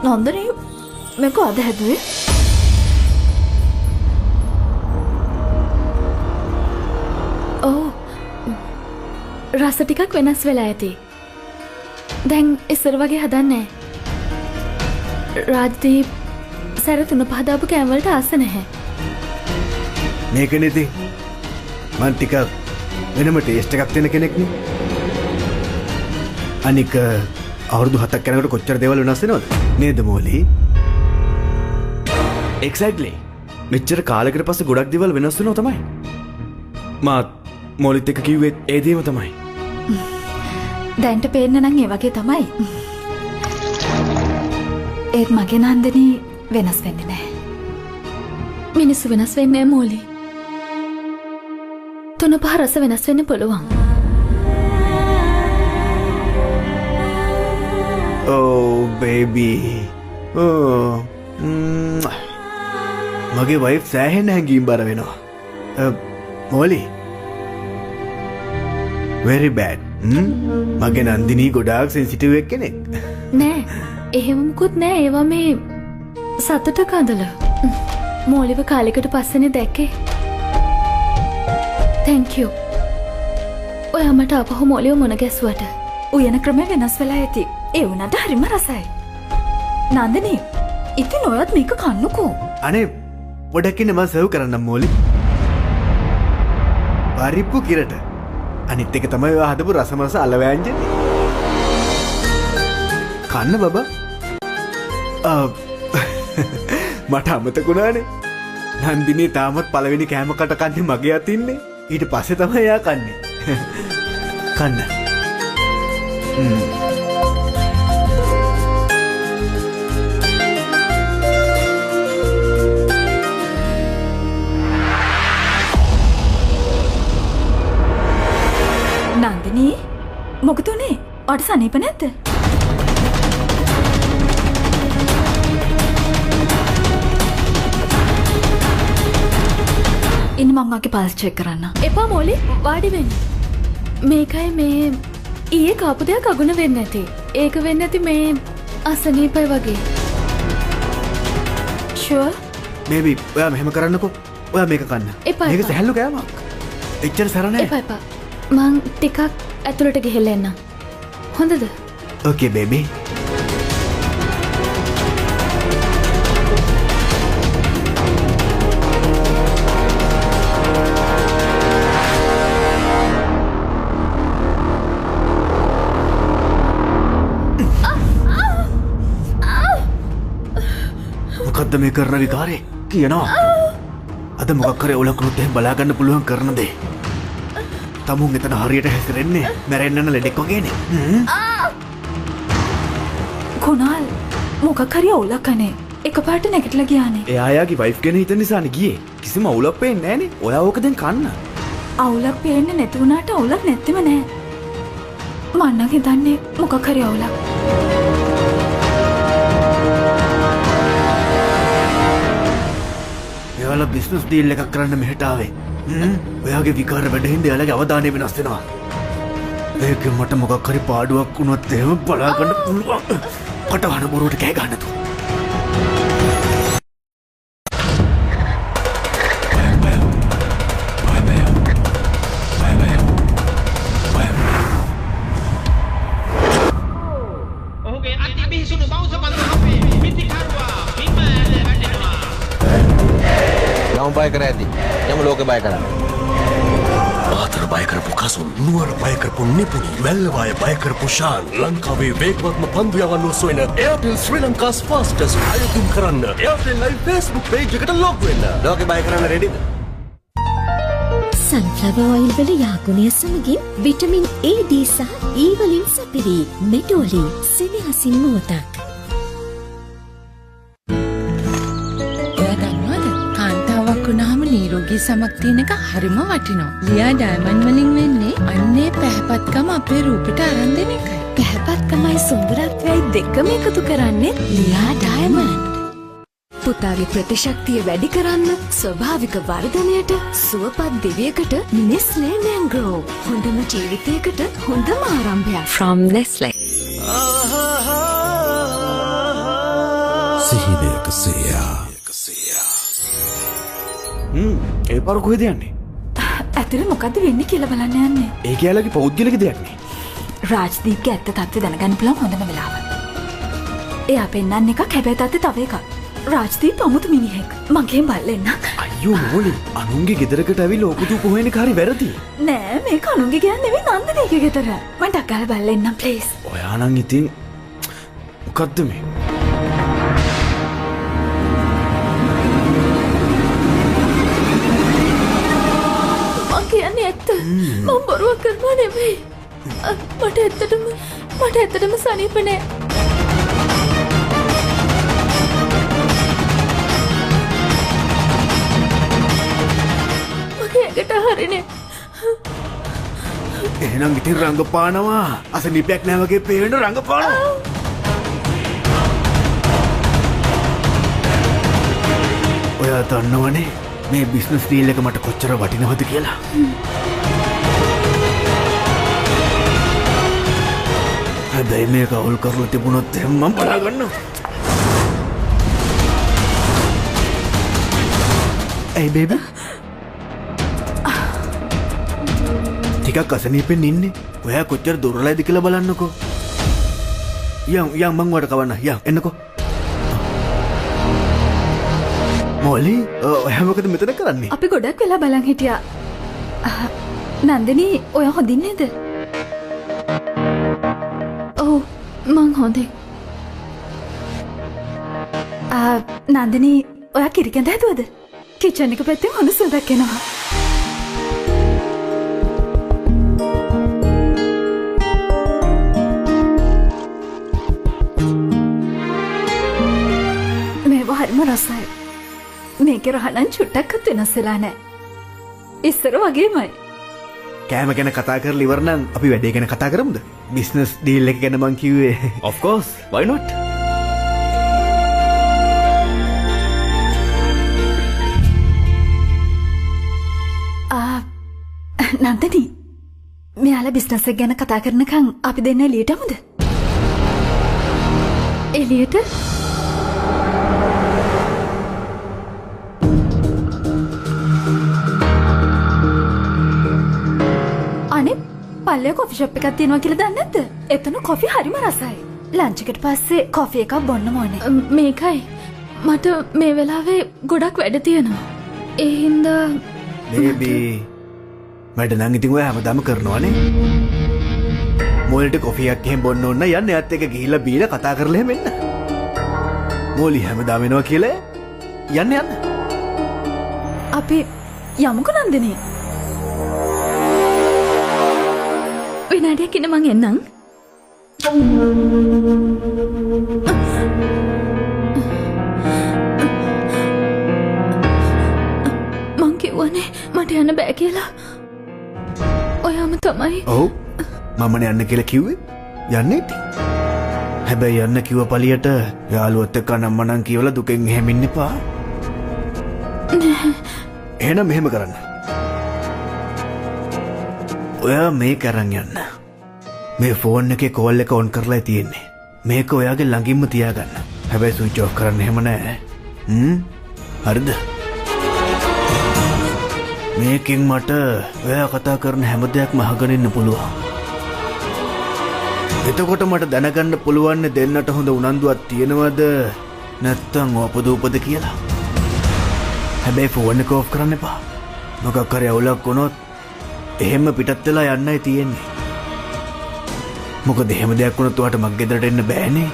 නන්දනී මේක අද හැදුවේ? ඔව්. රස ටිකක් වෙනස් වෙලා ඇති. දැන් ඉස්සර වගේ හදන්නේ නැහැ. රාජදීප් සැර 3-5 දාපු කෑම වලට ආස නැහැ. මේක නෙති. මන් ටිකක් වෙනම ටේස්ට් එකක් දෙන කෙනෙක් නේ. අනික අවුරුදු 7ක් යනකොට කොච්චර දේවල් වෙනස් වෙනවද? නේද මෝලි? එක්සැක්ට්ලි. මෙච්චර කාලයකට පස්සේ ගොඩක් දේවල් වෙනස් වෙනවා තමයි. මාත් මෝලිත් එක්ක කිව්වෙත් ඒ දේම තමයි. දැන්ට පේන්න නම් ඒ වගේ තමයි. ඒත් මගේ නන්දනී වෙනස් වෙන්නේ නැහැ. මිනිස්සු වෙනස් වෙන්නේ නැහැ මෝලි. 3-5 රස වෙනස් වෙන්න පුළුවන්. Oh baby. Oh. මගේ වයිෆ් සෑහෙන හැංගීම් බර වෙනවා. මෝලි. Very bad. මගේ නන්දිනී ගොඩාක් සෙන්සිටිව් කෙනෙක්. නෑ. එහෙම මුකුත් නෑ. ඒවා මේ සතුට කඳලා. මෝලිව කාලෙකට පස්සේනේ දැක්කේ. Thank you. ඔයා මට අපහු මෝලිව මොන ගැස්සුවට. උයන ක්‍රම වෙනස් වෙලා ඇති. ඒ වුණාට හරිම රසයි. නන්දනී, ඉතින් ඔයත් මේක කන්නකෝ. අනේ පොඩක් ඉන්න මම සර්ව් කරන්නම් මෝලි. පරිප්පු කිරට. අනිත් එක තමයි ඔයා හදපු රසමස අලවෑංජනේ. කන්න බබා. මට අමතකුණානේ. නන්දිනී තාමත් පළවෙනි කෑම කට කන්නේ මගේ අතින්නේ. ඊට පස්සේ තමයි එයා කන්නේ. කන්න. නන්දිනී මොකද උනේ? ඔයාට සනීප නැද්ද? ඉන්න මං ආගේ පල්ස් චෙක් කරන්න. එපා මෝලි වාඩි වෙන්න. මේකයි මේ ඊයේ කාපු දෙයක් අගුණ වෙන්නේ නැති. ඒක වෙන්නේ නැති මේ අසනීපයි වගේ. ෂුවර්? බේබි ඔයා මෙහෙම කරන්නකෝ. ඔයා මේක කන්න. මේක සැහැල්ලු කෑමක්. එච්චර සර නෑ. එපා එපා. මං ටිකක් ඇතුළට ගිහිල්ලා එන්නම්. හොඳද? ඕකේ බේබි. මොකද්ද මේ කරන විකාරේ? කියනවා. අද මොකක් කරේ ඔලකුරුත් එහෙම බලා ගන්න පුළුවන් කරන දේ. තමුන් එතන හරියට හැසිරෙන්නේ මැරෙන්න යන ලෙඩෙක් වගේනේ. කොනාල් මොකක් හරි අවුලක් අනේ. එකපාරට නැගිටලා ගියානේ. එයා යාගේ වයිෆ් ගැන හිතන නිසානේ ගියේ. කිසිම අවුලක් පේන්නේ නැහනේ. ඔයා ඕක දැන් කන්න. අවුලක් පේන්නේ නැති වුණාට අවුලක් නැත්තෙම නෑ. මම නම් හිතන්නේ මොකක් හරි අවුලක්. එයාලා බිස්නස් ඩීල් එකක් කරන්න මෙහෙට ආවේ. ඔයාගේ විකාර වැඩහින්ද එයාලගේ අවධානය වෙනස් වෙනවා. ඒකෙන් මට මොකක් හරි පාඩුවක් වුණොත් එහෙම බලා ගන්න පුළුවන්. කටවහන බොරුවට කෑ ගන්න තු. ඔහුගේ අති බිහිසුණු බෞද්ධ අපේ පිටිකරුවා බිම ඇද වැටෙනවා. යම් බය කර ඇති. යම් ලෝකෙ බය කරා. ආතර බය කරපු කසුන්, නුවර බය කරපු නිපුණි, වැල්ලවාය බය කරපු ශාන්, ලංකාවේ වේගවත්ම පන්දු යවන්න උත්සවන Airtel Sri Lanka's fastest අයතුම් කරන්න Airtel Live Facebook page එකට log වෙන්න. ලෝකෙ බය කරන්න රෙඩිද? සන්ෆ්ලවර් ඔයිල් වල යාගුණය සමගින් විටමින් A D සහ E වලින් සපිරි මෙටෝලි සෙනෙහසින් මුවතක්. කුණාම නිරෝගී සමක් තියෙන එක හරිම වටිනවා. ලියා ඩයමන්ඩ් වලින් වෙන්නේ අන්නේ පැහැපත්කම අපේ රූපෙට අරන් දෙන එකයි. පැහැපත්කමයි සුන්දරත්වයයි දෙකම එකතු කරන්නේ ලියා ඩයමන්ඩ්. පුතාගේ ප්‍රතිශක්තිය වැඩි කරන්න, ස්වභාවික වර්ධනයට, සුවපත් දිවියකට Nestle Mangrow. හොඳම ජීවිතයකට හොඳම ආරම්භයක්. From Nestle. සිහිනයක සේයා. ඒ පාර කොහෙද යන්නේ? ඇතුළේ මොකද්ද වෙන්නේ කියලා බලන්න යන්නේ. ඒ කැලේ පෞද්ගලික දෙයක් නේ. රාජ්දීප්ගේ ඇත්ත තත්ත්වය දැනගන්න පුළුවන් හොඳම වෙලාව. එයා පෙන්නන්න එකක් හැබැයි තත්ත්වය තව එකක්. රාජ්දීප් අමුතු මිනිහෙක්. මගේ බල්ලෙන්න. අයියෝ මෝලි අනුන්ගේ ගෙදරකට ඇවිල්ලා ඔකුතු කොහෙන කාරි වැරදි. නෑ මේ කනුන්ගේ ගියන් නෙවෙයි නන්දනීගේ ගෙදර. මට අක්කාල බල්ලෙන්නම් ප්ලීස්. ඔයා නම් ඉතින් මොකද්ද මේ? මං කියන්නේ ඇත්ත. මං බොරුවක් කරනවා නෙවෙයි. මට ඇත්තටම සනීප නෑ. ඒකට හරිනේ. එහෙනම් ඉතින් රංගපානවා. අසනීපයක් නෑ වගේ පේන රංගපානවා. ඔයා දන්නවනේ මේ බිස්නස් ඩීල් එක මට කොච්චර වටිනවද කියලා. හැබැයි මේක අවුල් කරලා තිබුණොත් එහෙනම් මම බලා ගන්නවා. Hey baby. ටිකක් අසනීපෙන් ඉන්නේ. ඔයා කොච්චර දුර්වලයිද කියලා බලන්නකෝ. යම් මං වට කවන්න. එන්නකෝ. මොලි ඔයා මොකද මෙතන කරන්නේ? අපි ගොඩක් වෙලා බලන් හිටියා. නන්දිනී ඔයා හොඳින් නේද? ඔව් මං හොඳයි. නන්දිනී ඔයා කිරිකැඳ හැදුවද? කිචන් එක පැත්තෙන් හොඳ සුවඳක් එනවා. හරිම රසයි. මේකේ රහණන් චුට්ටක්වත් වෙනස් වෙලා නැහැ. ඉස්සර වගේමයි. කෑම ගැන කතා කරලා ඉවර නම් අපි වැඩේ ගැන කතා කරමුද? බිස්නස් ඩීල් එක ගැන මං කිව්වේ. Of course, why not? නන්දනී මෙයාලා බිස්නස් එක ගැන කතා කරනකම් අපි දෙන්න එළියට යමුද? එළියට? පල්ලේ කොෆි ෂොප් එකක් තියෙනවා කියලා දන්නේ නැද්ද? එතන කොෆි හරිම රසයි. ලන්ච් එකට පස්සේ කොෆි එකක් බොන්න ඕනේ. මේකයි. මට මේ වෙලාවේ ගොඩක් වැඩ තියෙනවා. ඒ හින්දා බේබී වැඩ නම් ඉතින් ඔයා හැමදාම කරනවානේ. මොලට කොෆි එකක් එහෙම බොන්න ඕන යන්න එයාත් එක්ක ගිහිල්ලා බීලා කතා කරලා එහෙම එන්න. මොලි හැමදාම එනවා කියලා යන්න. අපි යමුකෝ නන්දිනී. විනාඩියක් ඉන්න මං එන්නම්. මං කිව්වනේ මට යන්න බෑ කියලා. ඔයාම තමයි. ඔව් මමනේ යන්න කියලා කිව්වේ. යන්නේ ඉතින්. හැබැයි යන්න කිව්ව පළියට යාළුවොත් එක්ක නම්මනම් කියවලා දුකෙන් එහෙම ඉන්න එපා. නෑ. එහෙනම් මෙහෙම කරන්න. ඔයා මේක අරන් යන්න. මේ ෆෝන් එකේ කෝල් එක ඔන් කරලා තියෙන්නේ. මේක ඔයාගේ ළඟින්ම තියාගන්න. හැබැයි ස්විච් ඔෆ් කරන්න එහෙම නෑ. හරිද? මේකෙන් මට ඔයා කතා කරන හැම දෙයක්ම අහගෙන ඉන්න පුළුවන්. එතකොට මට දැනගන්න පුළුවන් දෙන්නට හොඳ උනන්දුවක් තියෙනවද නැත්නම් ඕපදූපද කියලා. හැබැයි ෆෝන් එක ඔෆ් කරන්න එපා. මොකක් හරි අවුලක් වුණොත් එහෙම පිටත් වෙලා යන්නයි තියෙන්නේ. මොකද එහෙම දෙයක් වුණොත් ඔයාට මගේ ගෙදරට එන්න බෑනේ.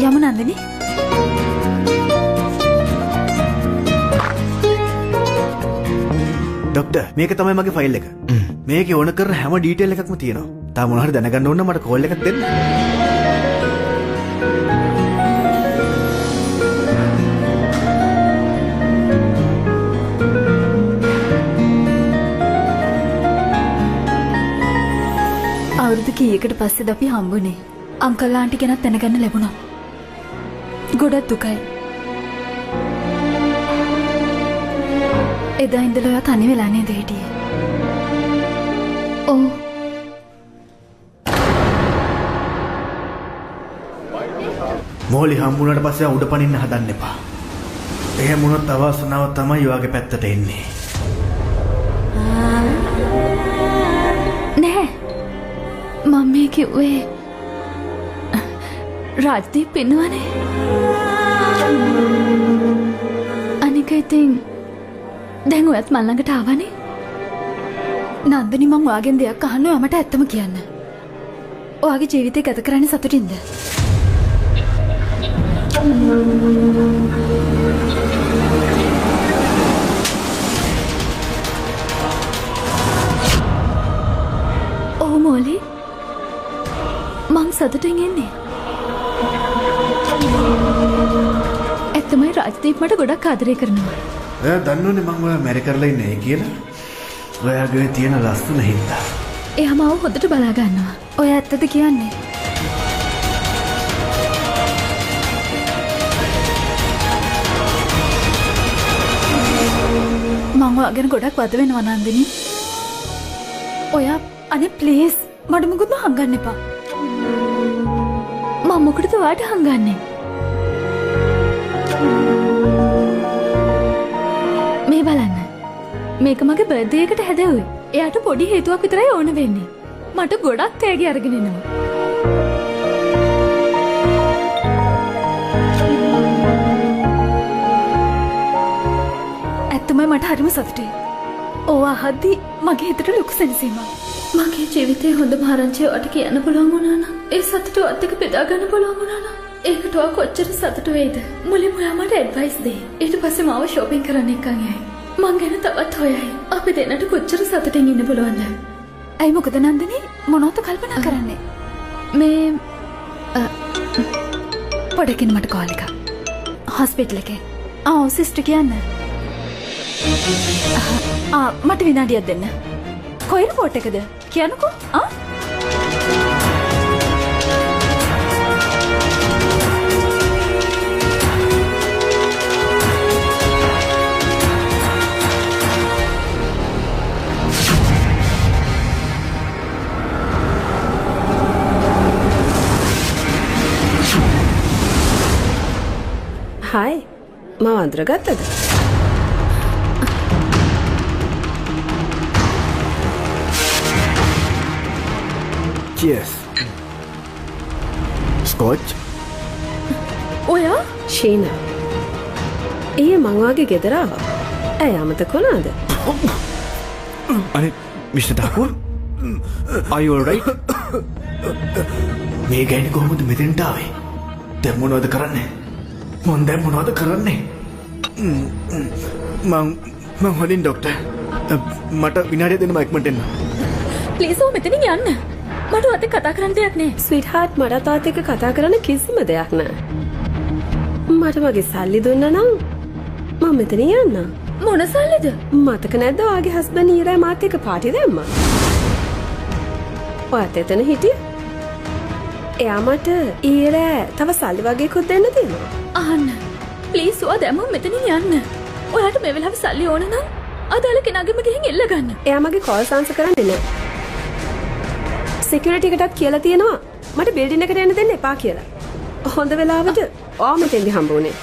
යමු නන්දිනී. ડોක්ටර් මේක තමයි මගේ ෆයිල් එක. මේකේ ඕන කරන හැම ඩීටේල් එකක්ම තියෙනවා. තා මොනවා හරි දැනගන්න ඕන නම් මට කෝල් එකක් දෙන්න. අවුරුදු කීයකට පස්සේද අපි හම්බුනේ. අංකල් ආන්ටි ගැනත් දැනගන්න ලැබුණා. ගොඩක් දුකයි. එදා ඉඳලා ඔයා තනි වෙලා නේද හිටියේ? ඔව්. මෝලි හම්බුනට පස්සේ උඩ පනින්න හදන්න එපා. එහෙම වුණොත් අවාසනාව තමයි ඔයාගේ පැත්තට එන්නේ. නෑ. මම මේ කිව්වේ රාජ්දීප් ඉන්නවනේ. අනික ඉතින් දැන් ඔයත් මල් ළඟට ආවනේ. නන්දනි මම ඔයාගෙන් දෙයක් අහන්න ඔයා මට ඇත්තම කියන්න. ඔයාගේ ජීවිතේ ගත කරන්නේ සතුටින්ද? ඔව් මෝලි. මං සතුටින් ඉන්නේ. ඇත්තමයි රාජ්දීප් මට ගොඩක් ආදරය කරනවා. ඔයා දන්නවනේ මම ඔයා මැරි කරලා ඉන්නේ කියලා. ඔයාගේ තියෙන ලස්සන හින්දා. එයා මාව හොඳට බලා ගන්නවා. ඔය ඇත්තද කියන්නේ? මම ඔයාගෙන ගොඩක් වද වෙනවා නන්දිනි. ඔයා අනේ ප්ලීස් මට මොකුත්ම හංගන්න එපා. මම මොකටද ඔයාට හංගන්නේ? මේ බලන්න. මේක මගේ බර්ත්ඩේ එකට හැදෙව්වේ. එයාට පොඩි හේතුවක් විතරයි ඕන වෙන්නේ. මට ගොඩක් තෑගි අරගෙන එනවා. ඇත්තමයි මට හරිම සතුටුයි. ඕවා අහද්දි මගේ හිතට ලොකු සැනසීමක්. මගේ ජීවිතේ හොඳම ආරංචිය ඔයාට කියන්න පුළුවන් වුණා නම්, ඒ සතුට ඔයත් එක්ක බෙදා ගන්න පුළුවන් වුණා නම්, ඒකට ඔයා කොච්චර සතුටු වෙයිද? මුලින්ම ඔයා මට ඇඩ්වයිස් දෙයි. ඊට පස්සේ මාව shopping කරන්න එක්කන් යයි. මං ගැන තවත් හොයයි. අපි දෙන්නට කොච්චර සතුටින් ඉන්න පුළුවන්ද? ඇයි මොකද නන්දිනි මොනවද කල්පනා කරන්නේ? මේ පොඩකින් මට කෝල් එකක්. හොස්පිටල් එකේ. ඔව් සිස්ටර් කියන්න. මට විනාඩියක් දෙන්න. කොයි රිපෝට් එකද? කියන්නකෝ. හායි මම අඳුරගත්තද? Cheers. Scotch? ඔයා? ෂීනා. ඊයේ මං වාගේ ගෙදර ආවා. ඇයි අමතක වුණාද? අනේ mister තාකූර් are you all right? මේ ගෑණි කොහොමද මෙතෙන්ට ආවේ? දැන් මොනවද කරන්නේ? මං දැන් මොනවද කරන්නේ? මං හොඳින් ડોක්ටර්. මට විනාඩියක් දෙන්න මයික්මන්ට එන්න. ප්ලීස් ඔය මෙතනින් යන්න. මට ඔයත් එක්ක කතා කරන්න දෙයක් නෑ. ස්වීට් හાર્ට් මට තාත් එක්ක කතා කරන්න කිසිම දෙයක් නෑ. මට මගේ සල්ලි දුන්නා නම් මම මෙතන යන්න. මොන සල්ලිද? මතක නැද්ද ඔයාගේ හස්බන්ඩ් ඊරා මාත් එක්ක පාටි දැම්මා? ඔයත් එතන හිටියේ? එයා මට ඊරා තව සල්ලි වගේකුත් දෙන්න තියෙනවා. අහන්න. ප්ලීස් ඔයා දැම්ම මෙතනින් යන්න. ඔයාට මේ වෙලාවේ සල්ලි ඕන නම් අදාළ කෙනාගෙම ගිහින් එල්ල ගන්න. එයා මගේ කෝල් ආන්සර් කරන්නේ නෑ. සිකියුරිටි එකටත් කියලා තියෙනවා මට බිල්ඩින් එකට එන්න දෙන්න එපා කියලා. හොඳ වෙලාවට ඔයා මෙතෙන්දි හම්බ වුණේ.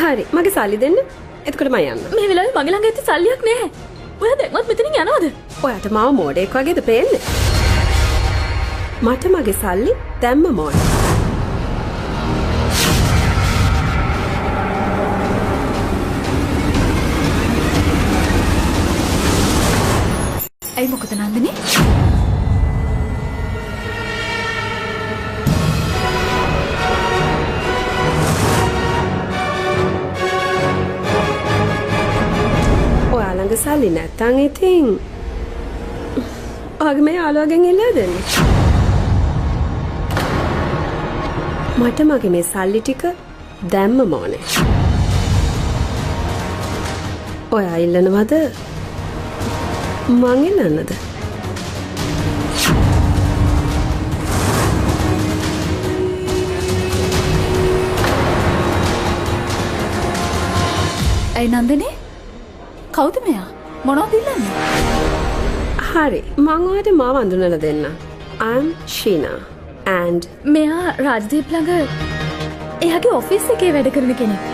හරි මගේ සල්ලි දෙන්න. එතකොට මම යන්න. මේ වෙලාවේ මගේ ළඟ ඇත්තේ සල්ලියක් නෑ. ඔයා දැන්වත් මෙතනින් යනවද? ඔයාට මාව මෝඩෙක් වගේද පේන්නේ? මට මගේ සල්ලි දැම්ම මෝඩ. ඇයි මොකද නන්දිනි? ඔයාළඟ සල්ලි නැත්තං ඉතින් ඔයාගේ මේ යාළුවගෙන් ඉල්ලා දෙන්න. මට මගේ මේ සල්ලි ටික දැම්ම ඕනේ. ඔයා ඉල්ලනවද? මං ඉල්ලන්නද? ඇයි නන්දිනි? කවුද මෙයා? මොනවද ඉල්ලන්නේ? හරි මං ඔයාට මාව අඳුනලා දෙන්න. I'm Sheena and මෙයා රාජදීප් ළඟ එයාගේ ඔෆිස් එකේ වැඩ කරන කෙනෙක්.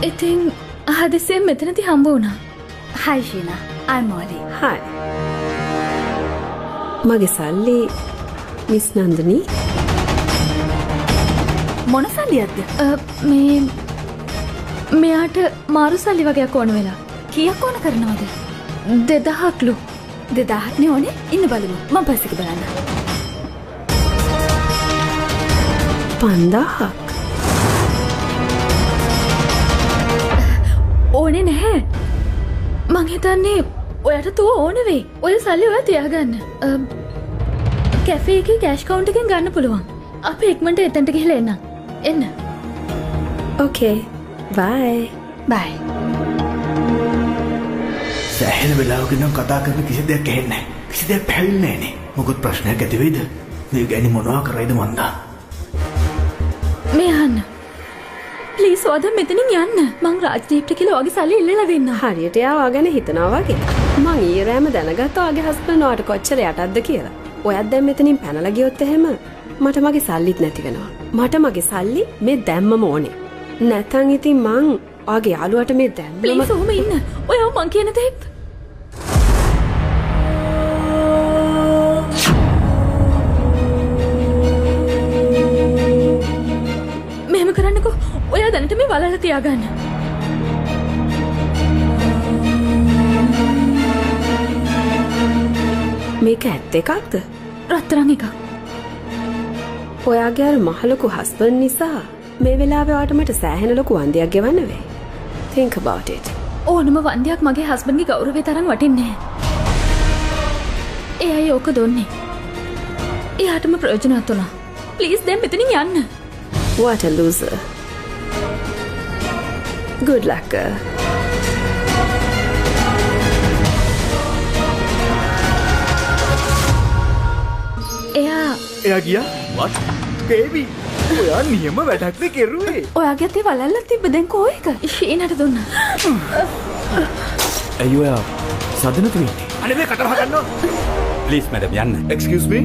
ඉතින් හදිසියෙන් මෙතනදී හම්බ වුණා. Hi Sheena, I'm Molly. hi. මගේ සල්ලි මිස් නන්දනී මොන සල්ලියක්ද? මෙයාට මාරු සල්ලි වගේක් ඕන වෙලා. කීයක් ඕන කරනවද? 2000ක්ලු. 2000ක් නේ ඕනේ. ඉන්න බලමු. මම පස් එක බලන්න. 5000ක් ඕනේ නැහැ. මං හිතන්නේ ඔයාට තුව ඕන වෙයි. ඔය සල්ලි ඔයා තියාගන්න. කැෆේ එකේ කෑෂ් කවුන්ට් එකෙන් ගන්න පුළුවන්. අපි ඉක්මනට එතනට ගිහලා එන්නම්. එන්න. okay bye. බයි. සෑහෙන වෙලාවකින් නම් කතා කරන කිසි දෙයක් ඇහෙන්නේ නැහැ. කිසි දෙයක් පැහැදිලි නැහැ නේ. මොකොත් ප්‍රශ්නයක් ඇති වෙයිද? මේ ගැනි මොනවා කරයිද මන්දා? මේ අහන්න. ප්ලීස් ඔයාද මෙතනින් යන්න. මං රාජදීප්ට කියලා ඔයාගේ සල්ලි ඉල්ලලා දෙන්න. හරියට එයා ඔයා ගැන හිතනවා වගේ. මං ඊයේ රෑම දැනගත්තා ඔයාගේ හස්බන්ඩ් ඔයාට කොච්චර යටත්ද කියලා. ඔයත් දැන් මෙතනින් පැනලා ගියොත් එහෙම මට මගේ සල්ලිත් නැති වෙනවා. මට මගේ සල්ලි මේ දැම්මම ඕනේ. නැත්නම් ඉතින් මං ඔයාගේ යාළුවාට මේ දැම්මම ප්ලීස් ඔහොම ඉන්න. ඔයා මං කියන දේ මෙහෙම කරන්නකෝ. ඔයා දැනට මේ වලලා තියාගන්න. මේක ඇත්ත එකක්ද? රත්තරන් එකක්. ඔයාගේ අර මහලොකු හස්බන්ඩ් නිසා මේ වෙලාවේ ඔයාට මට සෑහෙන ලොකු වන්දියක් ගෙවන්න වෙයි. think about it. ඕනම වන්දියක් මගේ හස්බන්ඩ්ගේ ගෞරවය තරම් වටින්නේ නැහැ. එයයි ඕක දුන්නේ. එයාටම ප්‍රයෝජනවත් වුණා. ප්ලීස් දැන් මෙතනින් යන්න. What a loser. Good luck. එයා ගියා? what baby ඔයා නියම වැඩක්නේ කෙරුවේ. ඔයාගේ අතේ වලල්ලා තිබ්බ දැන් කෝ එක? ෂීනට දුන්නා. ඇයි ඔයා සදනතු වෙන්නේ? අනේ මේ කට වහ ගන්නවා. please madam යන්න. excuse me